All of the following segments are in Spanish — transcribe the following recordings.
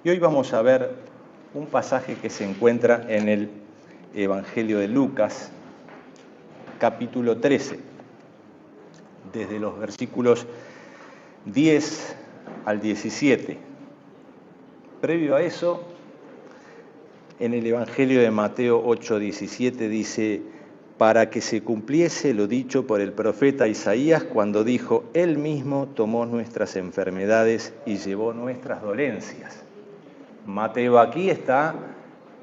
Y hoy vamos a ver un pasaje que se encuentra en el Evangelio de Lucas, capítulo 13, desde los versículos 10 al 17. Previo a eso, en el Evangelio de Mateo 8:17 dice: para que se cumpliese lo dicho por el profeta Isaías cuando dijo: Él mismo tomó nuestras enfermedades y llevó nuestras dolencias. Mateo aquí está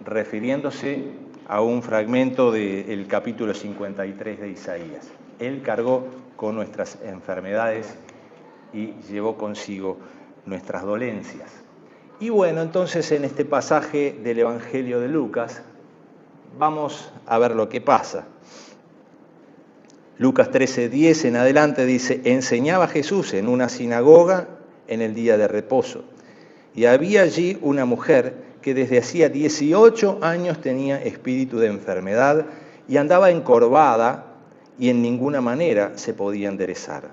refiriéndose a un fragmento del capítulo 53 de Isaías. Él cargó con nuestras enfermedades y llevó consigo nuestras dolencias. Y bueno, entonces en este pasaje del Evangelio de Lucas vamos a ver lo que pasa. Lucas 13:10 en adelante dice: enseñaba Jesús en una sinagoga en el día de reposo. Y había allí una mujer que desde hacía 18 años tenía espíritu de enfermedad y andaba encorvada y en ninguna manera se podía enderezar.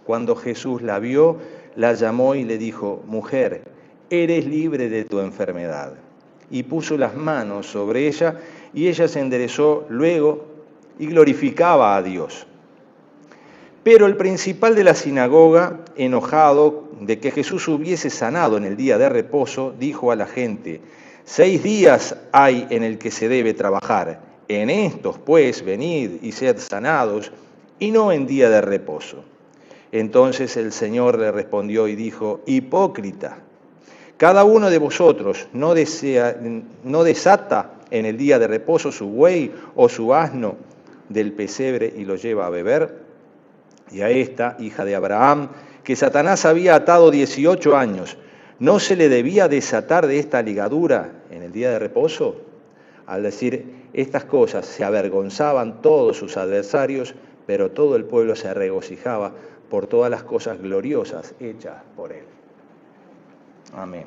Cuando Jesús la vio, la llamó y le dijo: mujer, eres libre de tu enfermedad. Y puso las manos sobre ella y ella se enderezó luego y glorificaba a Dios. Pero el principal de la sinagoga, enojado de que Jesús hubiese sanado en el día de reposo, dijo a la gente: 6 días hay en el que se debe trabajar. En estos, pues, venid y sed sanados, y no en día de reposo. Entonces el Señor le respondió y dijo: hipócrita, cada uno de vosotros no desata en el día de reposo su buey o su asno del pesebre y lo lleva a beber. Y a esta, hija de Abraham, que Satanás había atado 18 años, ¿no se le debía desatar de esta ligadura en el día de reposo? Al decir estas cosas se avergonzaban todos sus adversarios, pero todo el pueblo se regocijaba por todas las cosas gloriosas hechas por él. Amén.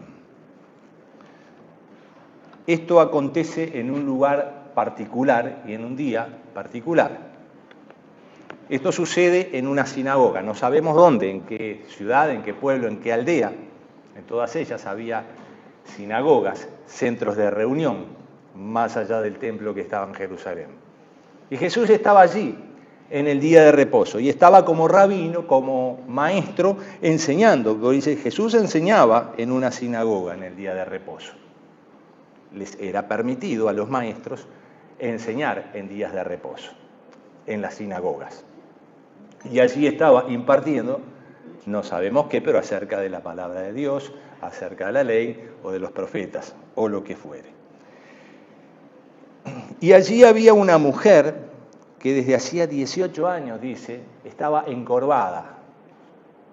Esto acontece en un lugar particular y en un día particular. Esto sucede en una sinagoga, no sabemos dónde, en qué ciudad, en qué pueblo, en qué aldea. En todas ellas había sinagogas, centros de reunión, más allá del templo que estaba en Jerusalén. Y Jesús estaba allí en el día de reposo y estaba como rabino, como maestro, enseñando. Dice, Jesús enseñaba en una sinagoga en el día de reposo. Les era permitido a los maestros enseñar en días de reposo, en las sinagogas. Y allí estaba impartiendo, no sabemos qué, pero acerca de la palabra de Dios, acerca de la ley o de los profetas, o lo que fuere. Y allí había una mujer que desde hacía 18 años, dice, estaba encorvada,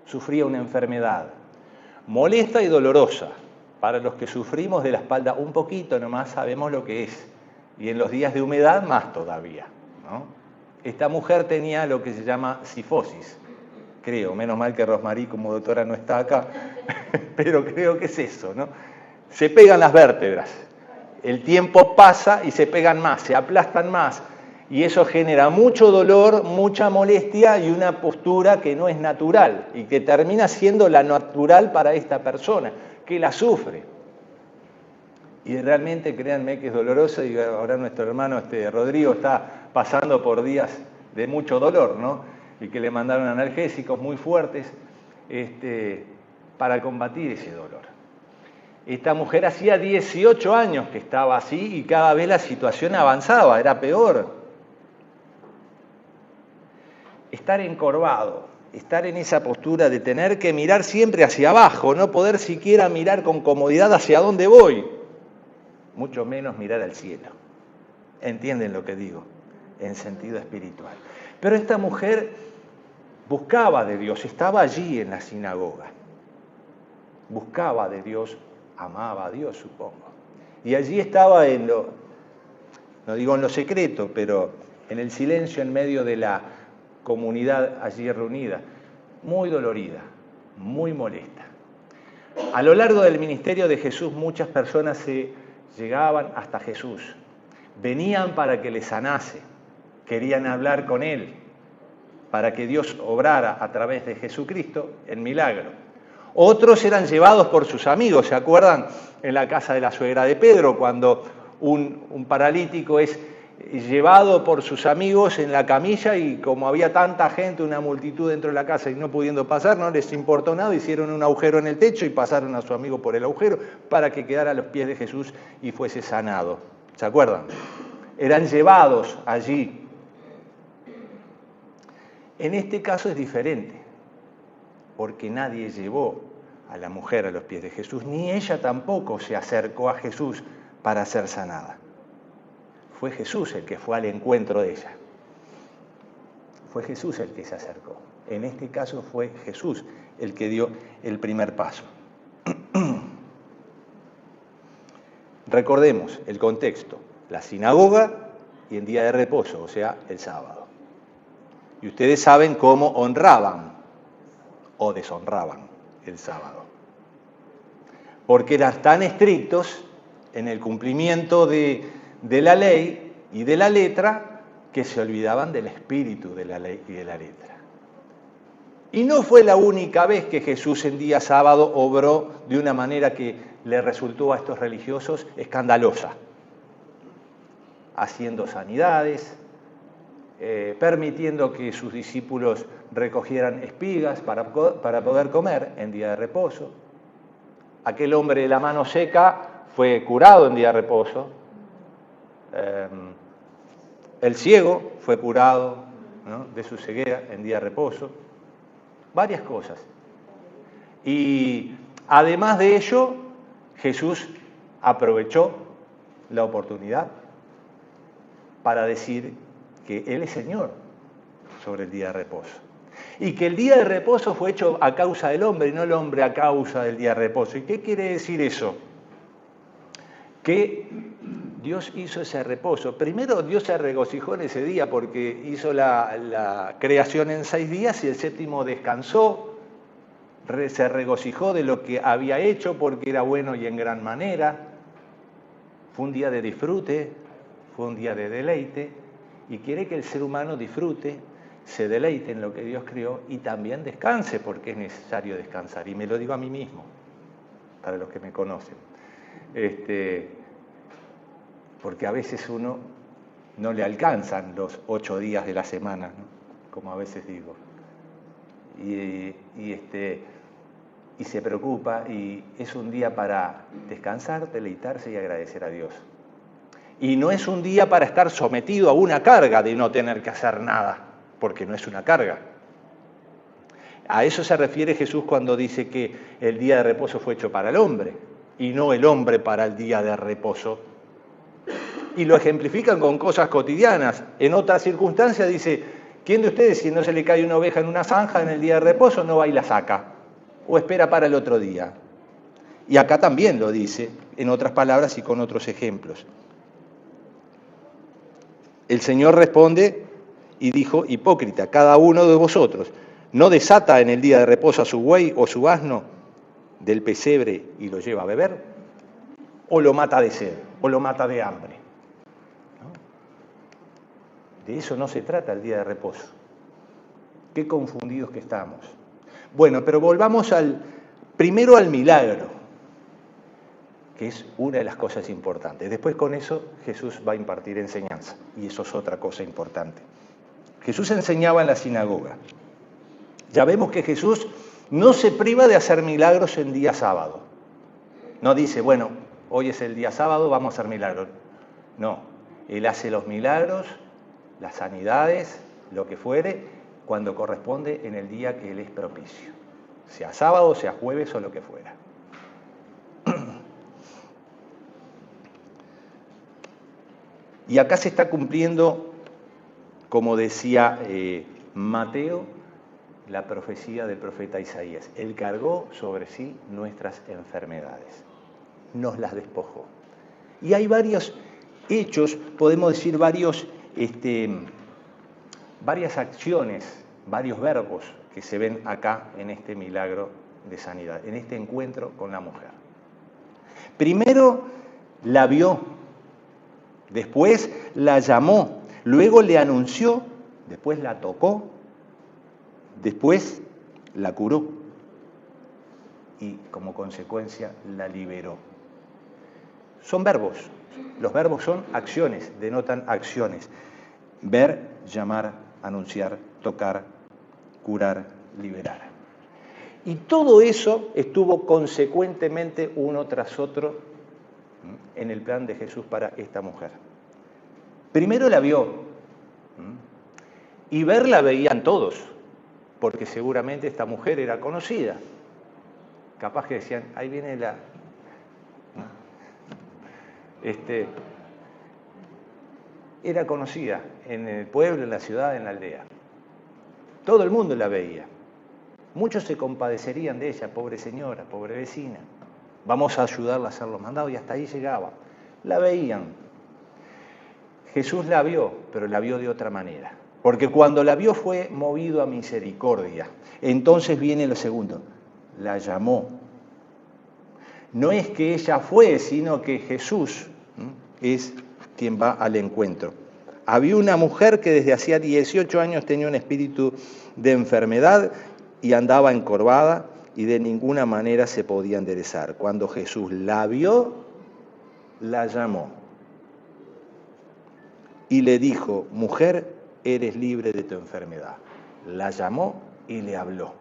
sufría una enfermedad molesta y dolorosa. Para los que sufrimos de la espalda un poquito nomás sabemos lo que es, y en los días de humedad más todavía, ¿no? Esta mujer tenía lo que se llama cifosis, creo, menos mal que Rosmarí como doctora no está acá, pero creo que es eso, ¿no? Se pegan las vértebras, el tiempo pasa y se pegan más, se aplastan más, y eso genera mucho dolor, mucha molestia y una postura que no es natural, y que termina siendo la natural para esta persona, que la sufre. Y realmente, créanme que es doloroso, y ahora nuestro hermano Rodrigo está pasando por días de mucho dolor, ¿no? Y que le mandaron analgésicos muy fuertes para combatir ese dolor. Esta mujer hacía 18 años que estaba así y cada vez la situación avanzaba, era peor. Estar encorvado, estar en esa postura de tener que mirar siempre hacia abajo, no poder siquiera mirar con comodidad hacia dónde voy, mucho menos mirar al cielo. ¿Entienden lo que digo? En sentido espiritual. Pero esta mujer buscaba de Dios, estaba allí en la sinagoga. Buscaba de Dios, amaba a Dios, supongo. Y allí estaba no digo en lo secreto, pero en el silencio en medio de la comunidad allí reunida, muy dolorida, muy molesta. A lo largo del ministerio de Jesús, muchas personas se llegaban hasta Jesús. Venían para que les sanase, querían hablar con Él, para que Dios obrara a través de Jesucristo el milagro. Otros eran llevados por sus amigos. ¿Se acuerdan en la casa de la suegra de Pedro, cuando un paralítico es llevado por sus amigos en la camilla y como había tanta gente, una multitud dentro de la casa y no pudiendo pasar, no les importó nada, hicieron un agujero en el techo y pasaron a su amigo por el agujero para que quedara a los pies de Jesús y fuese sanado? ¿Se acuerdan? Eran llevados allí. En este caso es diferente, porque nadie llevó a la mujer a los pies de Jesús, ni ella tampoco se acercó a Jesús para ser sanada. Fue Jesús el que fue al encuentro de ella. Fue Jesús el que se acercó. En este caso fue Jesús el que dio el primer paso. Recordemos el contexto: la sinagoga y en día de reposo, o sea, el sábado. Y ustedes saben cómo honraban o deshonraban el sábado. Porque eran tan estrictos en el cumplimiento de la ley y de la letra que se olvidaban del espíritu de la ley y de la letra. Y no fue la única vez que Jesús en día sábado obró de una manera que le resultó a estos religiosos escandalosa, haciendo sanidades, permitiendo que sus discípulos recogieran espigas para poder comer en día de reposo. Aquel hombre de la mano seca fue curado en día de reposo. El ciego fue curado, ¿no?, de su ceguera en día de reposo. Varias cosas. Y además de ello, Jesús aprovechó la oportunidad para decir que Él es Señor sobre el día de reposo. Y que el día de reposo fue hecho a causa del hombre y no el hombre a causa del día de reposo. ¿Y qué quiere decir eso? Que Dios hizo ese reposo. Primero, Dios se regocijó en ese día porque hizo la creación en 6 días y el séptimo descansó, se regocijó de lo que había hecho porque era bueno y en gran manera. Fue un día de disfrute, fue un día de deleite, y quiere que el ser humano disfrute, se deleite en lo que Dios creó y también descanse, porque es necesario descansar. Y me lo digo a mí mismo, para los que me conocen. Porque a veces uno no le alcanzan los 8 días de la semana, ¿no?, como a veces digo. Y se preocupa, y es un día para descansar, deleitarse y agradecer a Dios. Y no es un día para estar sometido a una carga de no tener que hacer nada, porque no es una carga. A eso se refiere Jesús cuando dice que el día de reposo fue hecho para el hombre, y no el hombre para el día de reposo. Y lo ejemplifican con cosas cotidianas. En otras circunstancias dice: ¿quién de ustedes, si no se le cae una oveja en una zanja en el día de reposo, no va y la saca? O espera para el otro día. Y acá también lo dice, en otras palabras y con otros ejemplos. El Señor responde y dijo: hipócrita, cada uno de vosotros no desata en el día de reposo a su buey o su asno del pesebre y lo lleva a beber, o lo mata de sed, o lo mata de hambre. ¿No? De eso no se trata el día de reposo. Qué confundidos que estamos. Bueno, pero volvamos primero al milagro, que es una de las cosas importantes. Después con eso Jesús va a impartir enseñanza, y eso es otra cosa importante. Jesús enseñaba en la sinagoga. Ya vemos que Jesús no se priva de hacer milagros en día sábado. No dice: bueno, hoy es el día sábado, vamos a hacer milagros. No, Él hace los milagros, las sanidades, lo que fuere, cuando corresponde en el día que Él es propicio. Sea sábado, sea jueves o lo que fuera. Y acá se está cumpliendo, como decía Mateo, la profecía del profeta Isaías. Él cargó sobre sí nuestras enfermedades, nos las despojó. Y hay varios hechos, podemos decir varias acciones, varios verbos que se ven acá en este milagro de sanidad, en este encuentro con la mujer. Primero la vio, después la llamó, luego le anunció, después la tocó, después la curó. y como consecuencia la liberó. Son verbos. Los verbos son acciones, denotan acciones. Ver, llamar, anunciar, tocar, curar, liberar. Y todo eso estuvo consecuentemente uno tras otro en el plan de Jesús para esta mujer. Primero la vio, y verla veían todos, porque seguramente esta mujer era conocida. Capaz que decían, ahí viene la... Era conocida en el pueblo, en la ciudad, en la aldea. Todo el mundo la veía. Muchos se compadecerían de ella, pobre señora, pobre vecina. Vamos a ayudarla a hacer los mandados, y hasta ahí llegaba. La veían. Jesús la vio, pero la vio de otra manera. Porque cuando la vio fue movido a misericordia. Entonces viene lo segundo, la llamó. No es que ella fue, sino que Jesús es quien va al encuentro. Había una mujer que desde hacía 18 años tenía un espíritu de enfermedad y andaba encorvada y de ninguna manera se podía enderezar. Cuando Jesús la vio, la llamó y le dijo, mujer, eres libre de tu enfermedad. La llamó y le habló.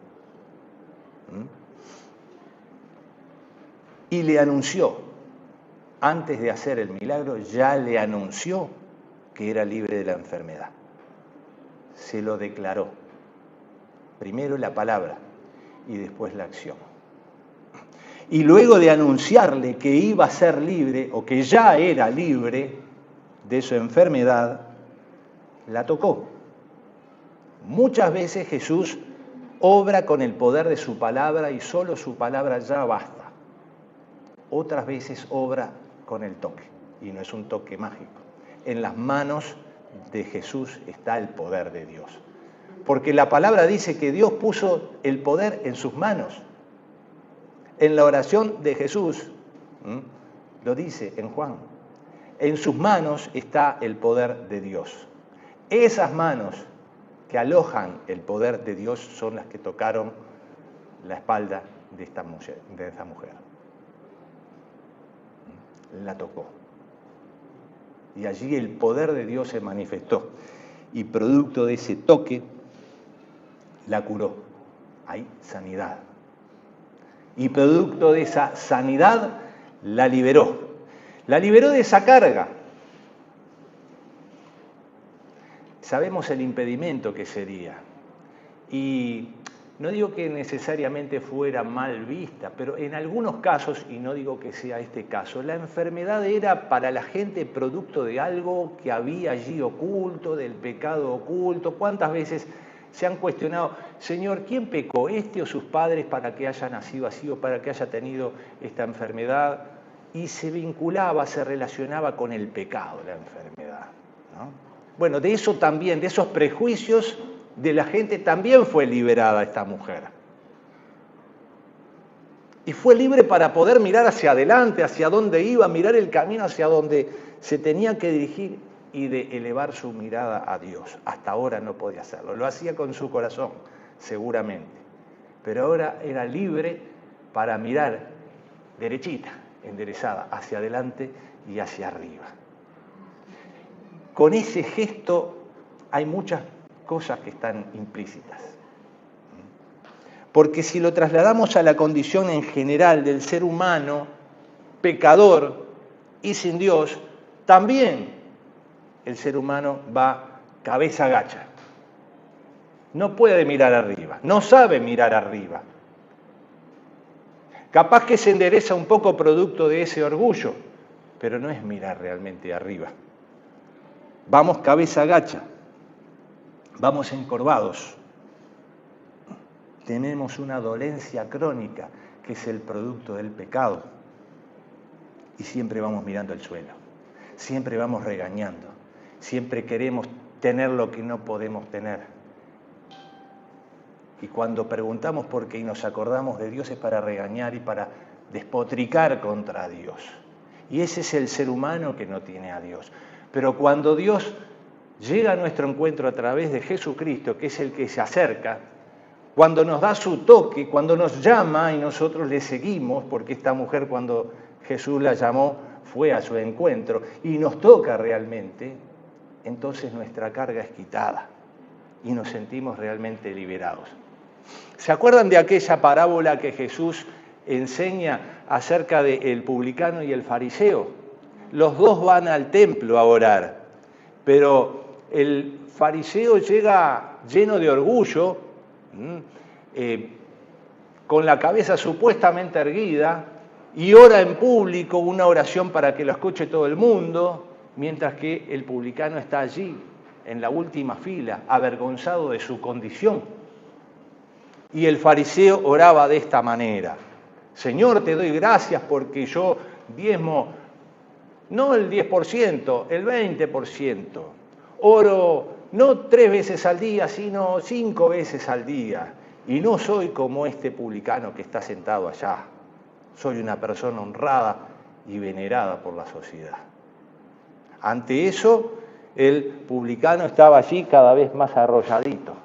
Y le anunció, antes de hacer el milagro, ya le anunció que era libre de la enfermedad. Se lo declaró. Primero la palabra y después la acción. Y luego de anunciarle que iba a ser libre o que ya era libre de su enfermedad, la tocó. Muchas veces Jesús obra con el poder de su palabra y solo su palabra ya basta. Otras veces obra con el toque, y no es un toque mágico. En las manos de Jesús está el poder de Dios. Porque la palabra dice que Dios puso el poder en sus manos. En la oración de Jesús, lo dice en Juan, en sus manos está el poder de Dios. Esas manos que alojan el poder de Dios son las que tocaron la espalda de esta mujer. La tocó. Y allí el poder de Dios se manifestó. Y producto de ese toque, la curó. Hay sanidad. Y producto de esa sanidad, la liberó. La liberó de esa carga. Sabemos el impedimento que sería. Y no digo que necesariamente fuera mal vista, pero en algunos casos, y no digo que sea este caso, la enfermedad era para la gente producto de algo que había allí oculto, del pecado oculto. ¿Cuántas veces se han cuestionado, Señor, ¿quién pecó, este o sus padres, para que haya nacido así o para que haya tenido esta enfermedad? Y se vinculaba, se relacionaba con el pecado, la enfermedad, ¿no? Bueno, de eso también, de esos prejuicios de la gente también fue liberada esta mujer. Y fue libre para poder mirar hacia adelante, hacia dónde iba, mirar el camino hacia donde se tenía que dirigir y de elevar su mirada a Dios. Hasta ahora no podía hacerlo. Lo hacía con su corazón, seguramente. Pero ahora era libre para mirar derechita, enderezada, hacia adelante y hacia arriba. Con ese gesto hay muchas cosas que están implícitas. Porque si lo trasladamos a la condición en general del ser humano, pecador y sin Dios, también el ser humano va cabeza gacha. No puede mirar arriba, no sabe mirar arriba. Capaz que se endereza un poco producto de ese orgullo, pero no es mirar realmente arriba. Vamos cabeza gacha. Vamos encorvados. Tenemos una dolencia crónica que es el producto del pecado. Y siempre vamos mirando el suelo. Siempre vamos regañando. Siempre queremos tener lo que no podemos tener. Y cuando preguntamos por qué y nos acordamos de Dios es para regañar y para despotricar contra Dios. Y ese es el ser humano que no tiene a Dios. Pero cuando Dios llega a nuestro encuentro a través de Jesucristo, que es el que se acerca, cuando nos da su toque, cuando nos llama y nosotros le seguimos, porque esta mujer cuando Jesús la llamó fue a su encuentro y nos toca realmente, entonces nuestra carga es quitada y nos sentimos realmente liberados. ¿Se acuerdan de aquella parábola que Jesús enseña acerca del publicano y el fariseo? Los dos van al templo a orar, pero el fariseo llega lleno de orgullo, con la cabeza supuestamente erguida, y ora en público una oración para que lo escuche todo el mundo, mientras que el publicano está allí, en la última fila, avergonzado de su condición. Y el fariseo oraba de esta manera: Señor, te doy gracias porque yo diezmo no el 10%, el 20%. Oro no 3 veces al día, sino 5 veces al día. Y no soy como este publicano que está sentado allá. Soy una persona honrada y venerada por la sociedad. Ante eso, el publicano estaba allí cada vez más arrolladito.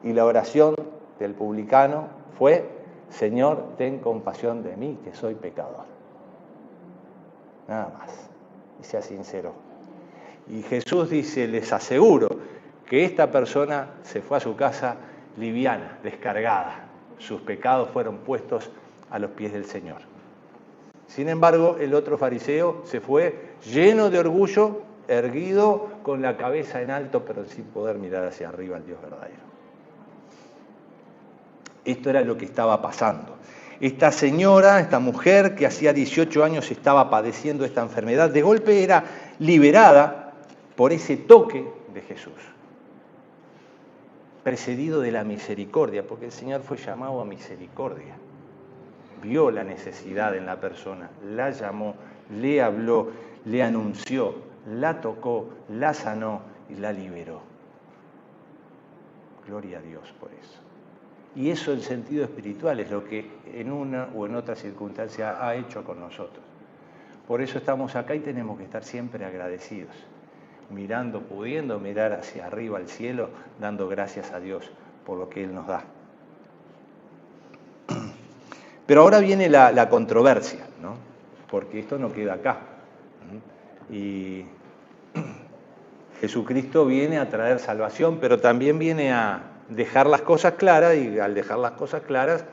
Y la oración del publicano fue: Señor, ten compasión de mí, que soy pecador. Nada más. Y sea sincero. Y Jesús dice: les aseguro que esta persona se fue a su casa liviana, descargada. Sus pecados fueron puestos a los pies del Señor. Sin embargo, el otro fariseo se fue lleno de orgullo, erguido, con la cabeza en alto, pero sin poder mirar hacia arriba al Dios verdadero. Esto era lo que estaba pasando. Esta señora, esta mujer que hacía 18 años estaba padeciendo esta enfermedad, de golpe era liberada por ese toque de Jesús, precedido de la misericordia, porque el Señor fue llamado a misericordia. Vio la necesidad en la persona, la llamó, le habló, le anunció, la tocó, la sanó y la liberó. Gloria a Dios por eso. Y eso, el sentido espiritual, es lo que en una o en otra circunstancia ha hecho con nosotros. Por eso estamos acá y tenemos que estar siempre agradecidos, pudiendo mirar hacia arriba al cielo, dando gracias a Dios por lo que Él nos da. Pero ahora viene la controversia, ¿no? Porque esto no queda acá. Y Jesucristo viene a traer salvación, pero también viene a dejar las cosas claras, y al dejar las cosas claras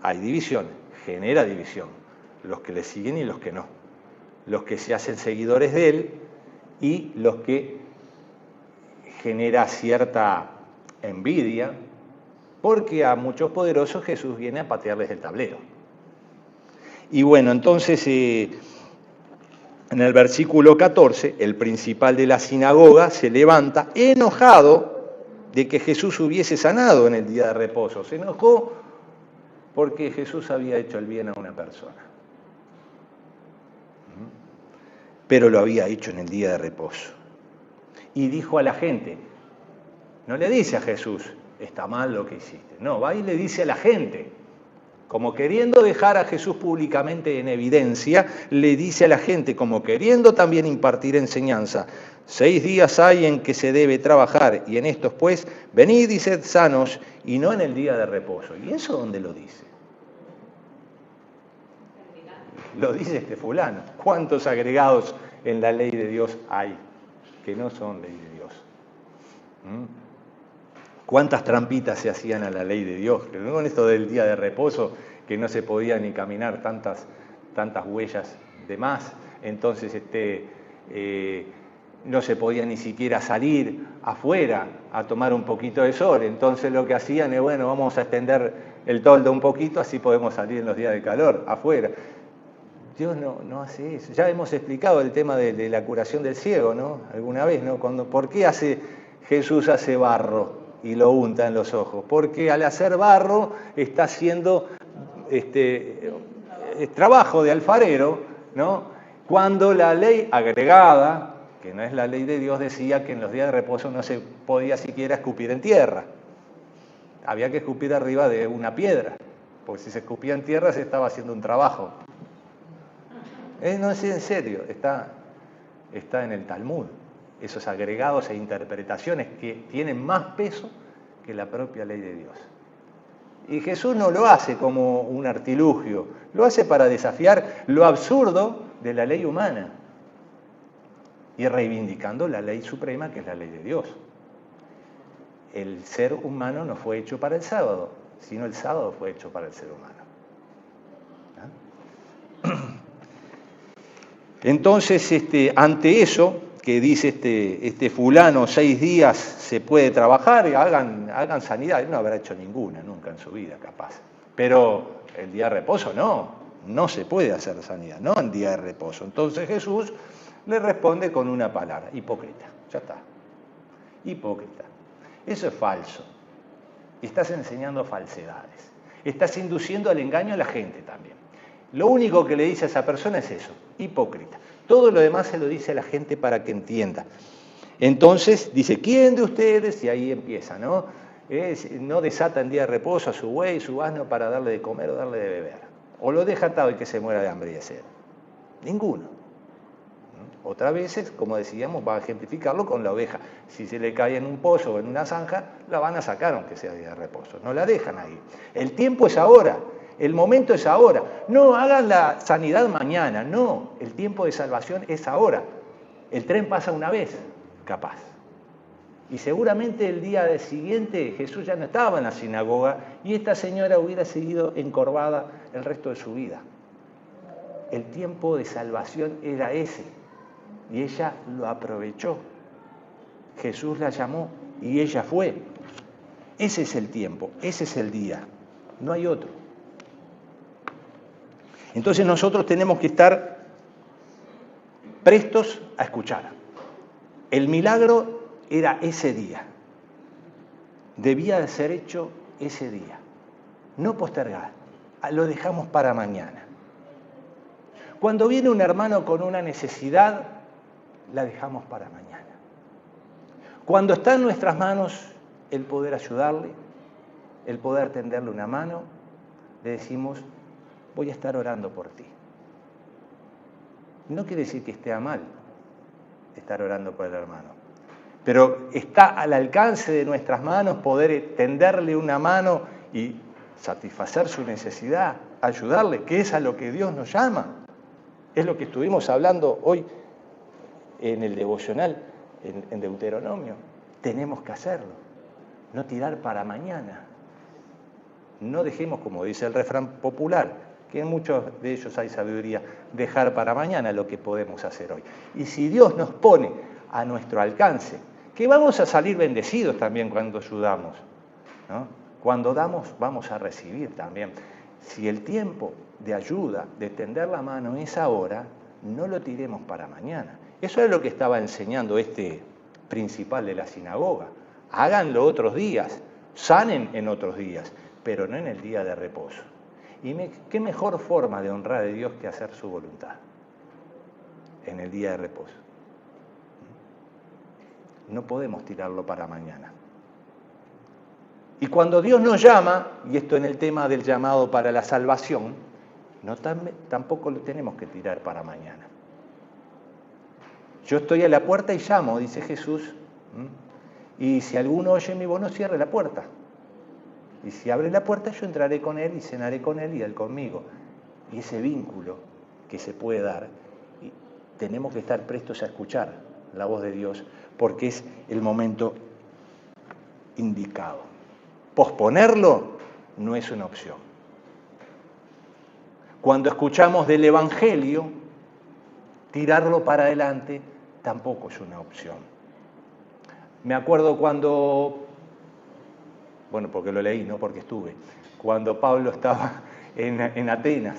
hay división, genera división. Los que le siguen y los que no. Los que se hacen seguidores de Él y los que genera cierta envidia, porque a muchos poderosos Jesús viene a patearles el tablero. Y bueno, entonces en el versículo 14, el principal de la sinagoga se levanta enojado de que Jesús hubiese sanado en el día de reposo. Se enojó porque Jesús había hecho el bien a una persona, pero lo había hecho en el día de reposo. Y dijo a la gente, no le dice a Jesús: está mal lo que hiciste. No, va y le dice a la gente, como queriendo dejar a Jesús públicamente en evidencia, le dice a la gente, como queriendo también impartir enseñanza: 6 días hay en que se debe trabajar, y en estos pues, venid y sed sanos, y no en el día de reposo. ¿Y eso dónde lo dice? Lo dice este fulano. ¿Cuántos agregados en la ley de Dios hay que no son ley de Dios? ¿Cuántas trampitas se hacían a la ley de Dios? Con esto del día de reposo, que no se podía ni caminar tantas huellas de más, entonces no se podía ni siquiera salir afuera a tomar un poquito de sol. Entonces lo que hacían es, bueno, vamos a extender el toldo un poquito, así podemos salir en los días de calor afuera. Dios no hace eso. Ya hemos explicado el tema de la curación del ciego, ¿no? Alguna vez, ¿no? ¿Por qué Jesús hace barro y lo unta en los ojos? Porque al hacer barro está haciendo trabajo de alfarero, ¿no? Cuando la ley agregada, que no es la ley de Dios, decía que en los días de reposo no se podía siquiera escupir en tierra. Había que escupir arriba de una piedra, porque si se escupía en tierra se estaba haciendo un trabajo. No es en serio, está en el Talmud. Esos agregados e interpretaciones que tienen más peso que la propia ley de Dios. Y Jesús no lo hace como un artilugio, lo hace para desafiar lo absurdo de la ley humana y reivindicando la ley suprema que es la ley de Dios. El ser humano no fue hecho para el sábado, sino el sábado fue hecho para el ser humano. Entonces, ante eso, que dice este fulano, 6 días se puede trabajar, hagan sanidad. Él no habrá hecho ninguna, nunca en su vida, capaz. Pero el día de reposo no se puede hacer sanidad, no en día de reposo. Entonces Jesús le responde con una palabra: hipócrita. Ya está. Hipócrita. Eso es falso. Estás enseñando falsedades. Estás induciendo al engaño a la gente también. Lo único que le dice a esa persona es eso: hipócrita. Todo lo demás se lo dice a la gente para que entienda. Entonces dice: ¿quién de ustedes? Y ahí empieza, ¿no? No desata en día de reposo a su buey, su asno para darle de comer o darle de beber. O lo deja atado y que se muera de hambre y de sed. Ninguno. Otras veces, como decíamos, va a ejemplificarlo con la oveja. Si se le cae en un pozo o en una zanja, la van a sacar aunque sea día de reposo. No la dejan ahí. El tiempo es ahora. El momento es ahora. No hagan la sanidad mañana. No, el tiempo de salvación es ahora. El tren pasa una vez, capaz. Y seguramente el día siguiente Jesús ya no estaba en la sinagoga y esta señora hubiera seguido encorvada el resto de su vida. El tiempo de salvación era ese. Y ella lo aprovechó. Jesús la llamó y ella fue. Ese es el tiempo, ese es el día. No hay otro. Entonces nosotros tenemos que estar prestos a escuchar. El milagro era ese día. Debía de ser hecho ese día. No postergar. Lo dejamos para mañana. Cuando viene un hermano con una necesidad, la dejamos para mañana. Cuando está en nuestras manos el poder ayudarle, el poder tenderle una mano, le decimos: voy a estar orando por ti. No quiere decir que esté mal estar orando por el hermano, pero está al alcance de nuestras manos poder tenderle una mano y satisfacer su necesidad, ayudarle, que es a lo que Dios nos llama. Es lo que estuvimos hablando hoy en el devocional, en Deuteronomio. Tenemos que hacerlo, no tirar para mañana. No dejemos, como dice el refrán popular, que en muchos de ellos hay sabiduría, dejar para mañana lo que podemos hacer hoy. Y si Dios nos pone a nuestro alcance, que vamos a salir bendecidos también cuando ayudamos, ¿no? Cuando damos, vamos a recibir también. Si el tiempo de ayuda, de tender la mano es ahora, no lo tiremos para mañana. Eso es lo que estaba enseñando este principal de la sinagoga. Háganlo otros días, sanen en otros días, pero no en el día de reposo. Y qué mejor forma de honrar a Dios que hacer su voluntad en el día de reposo. No podemos tirarlo para mañana. Y cuando Dios nos llama, y esto en el tema del llamado para la salvación, tampoco lo tenemos que tirar para mañana. Yo estoy a la puerta y llamo, dice Jesús, y si alguno oye mi voz, no cierre la puerta. Y si abre la puerta, yo entraré con él y cenaré con él y él conmigo. Y ese vínculo que se puede dar, y tenemos que estar prestos a escuchar la voz de Dios, porque es el momento indicado. Posponerlo no es una opción. Cuando escuchamos del Evangelio, tirarlo para adelante tampoco es una opción. Me acuerdo cuando, porque lo leí, no porque estuve, cuando Pablo estaba en Atenas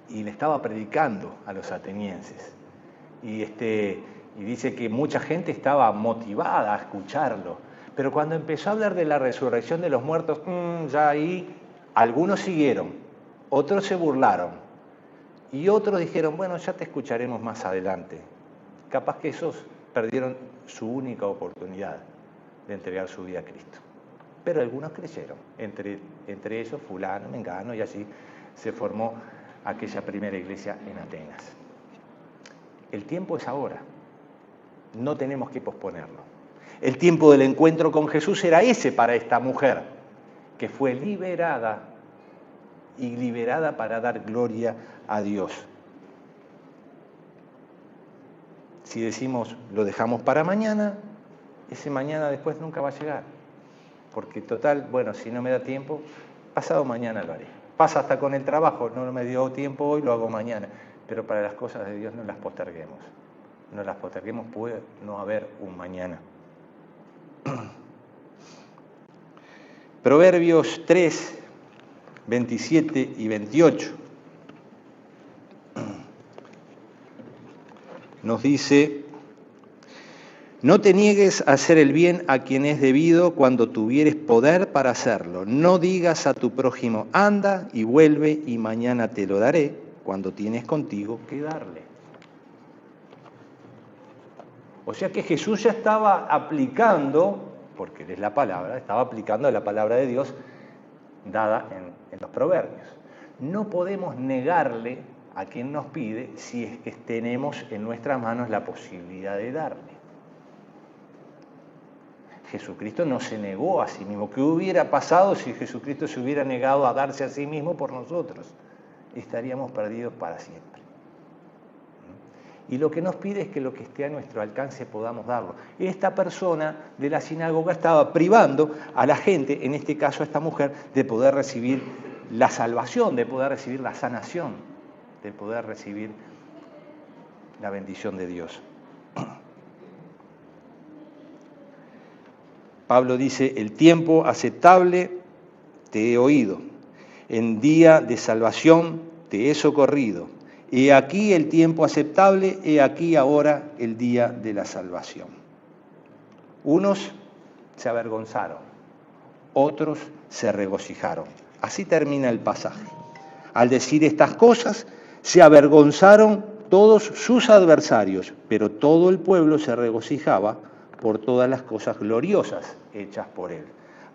y le estaba predicando a los atenienses. Y dice que mucha gente estaba motivada a escucharlo. Pero cuando empezó a hablar de la resurrección de los muertos, ya ahí algunos siguieron, otros se burlaron y otros dijeron: bueno, ya te escucharemos más adelante. Capaz que esos perdieron su única oportunidad de entregar su vida a Cristo. Pero algunos creyeron, entre ellos fulano, mengano, y así se formó aquella primera iglesia en Atenas. El tiempo es ahora, no tenemos que posponerlo. El tiempo del encuentro con Jesús era ese para esta mujer, que fue liberada y liberada para dar gloria a Dios. Si decimos, lo dejamos para mañana, ese mañana después nunca va a llegar. Porque total, bueno, si no me da tiempo, pasado mañana lo haré. Pasa hasta con el trabajo, no me dio tiempo hoy, lo hago mañana. Pero para las cosas de Dios no las posterguemos. No las posterguemos, puede no haber un mañana. Proverbios 3, 27 y 28. Nos dice: no te niegues a hacer el bien a quien es debido cuando tuvieres poder para hacerlo. No digas a tu prójimo, anda y vuelve y mañana te lo daré, cuando tienes contigo que darle. O sea que Jesús ya estaba aplicando, porque es la palabra, estaba aplicando la palabra de Dios dada en los proverbios. No podemos negarle a quien nos pide si es que tenemos en nuestras manos la posibilidad de darle. Jesucristo no se negó a sí mismo. ¿Qué hubiera pasado si Jesucristo se hubiera negado a darse a sí mismo por nosotros? Estaríamos perdidos para siempre. Y lo que nos pide es que lo que esté a nuestro alcance podamos darlo. Esta persona de la sinagoga estaba privando a la gente, en este caso a esta mujer, de poder recibir la salvación, de poder recibir la sanación, de poder recibir la bendición de Dios. Pablo dice: el tiempo aceptable te he oído, en día de salvación te he socorrido. He aquí el tiempo aceptable, he aquí ahora el día de la salvación. Unos se avergonzaron, otros se regocijaron. Así termina el pasaje. Al decir estas cosas, se avergonzaron todos sus adversarios, pero todo el pueblo se regocijaba por todas las cosas gloriosas hechas por él.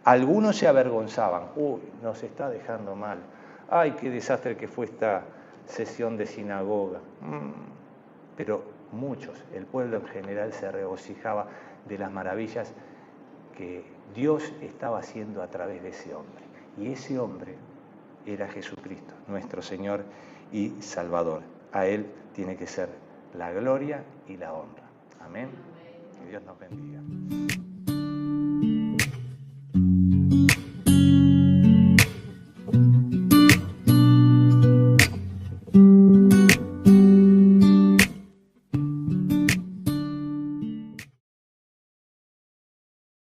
Algunos se avergonzaban. Uy, nos está dejando mal. Ay, qué desastre que fue esta sesión de sinagoga. Pero muchos, el pueblo en general, se regocijaba de las maravillas que Dios estaba haciendo a través de ese hombre. Y ese hombre era Jesucristo, nuestro Señor y Salvador. A Él tiene que ser la gloria y la honra. Amén. Que Dios nos bendiga.